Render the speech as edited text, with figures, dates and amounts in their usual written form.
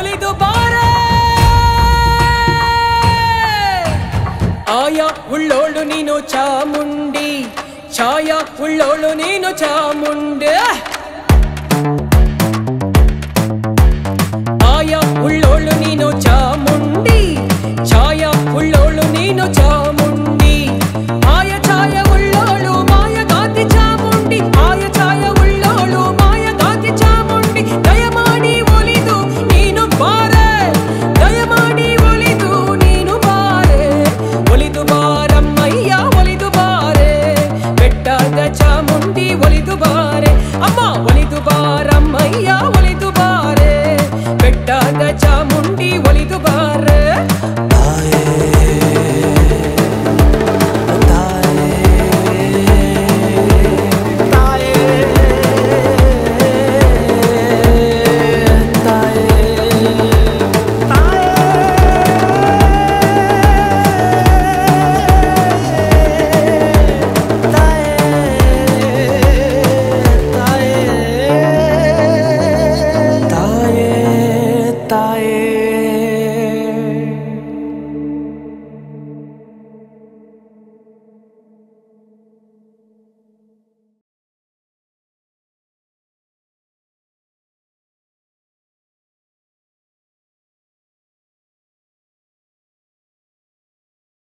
ಒಲಿದು ಬಾರೆ ಆಯ ಉಳ್ಳೋಳು ನೀನು ಚಾಮುಂಡಿ ಛಾಯ ಉಳ್ಳೋಳು ನೀನು ಚಾಮುಂಡಿ ಆಯ ಉಳ್ಳೋಳು ನೀನು ಚಾಮುಂಡಿ ಛಾಯ ಉಳ್ಳೋಳು ನೀನು ಚಾಮುಂಡಿ ಆಯ ಛಾಯ ಉಳ್ಳೋಳು ಮಾಯ ಗಾತಿ ಚಾಮುಂಡಿ ಆಯ ಛಾಯ ಉಳ್ಳೋಳು ಮಾಯ ಗಾತಿ ಚಾಮುಂಡಿ ದಯಮಾಡಿ ಒಲಿದು ನೀನು ಬಾರೆ ದಯಮಾಡಿ ಒಲಿದು ನೀನು ಬಾರೆ ಒಲಿದು ಬಾರಮ್ಮಯ್ಯ ಒಲಿದು ಬಾರೆ ಬೆಟ್ಟದ ಚಾಮುಂಡಿ ಒಲಿದು ಬಾರೆ ಅಮ್ಮ ಒಲಿದು ಬಾರಮ್ಮಯ್ಯ ಒಲಿದು ಬಾರೆ ಬೆಟ್ಟದ ಚಾಮುಂಡಿ ಒಲಿದು ಬಾರೆ ತಾಯೇ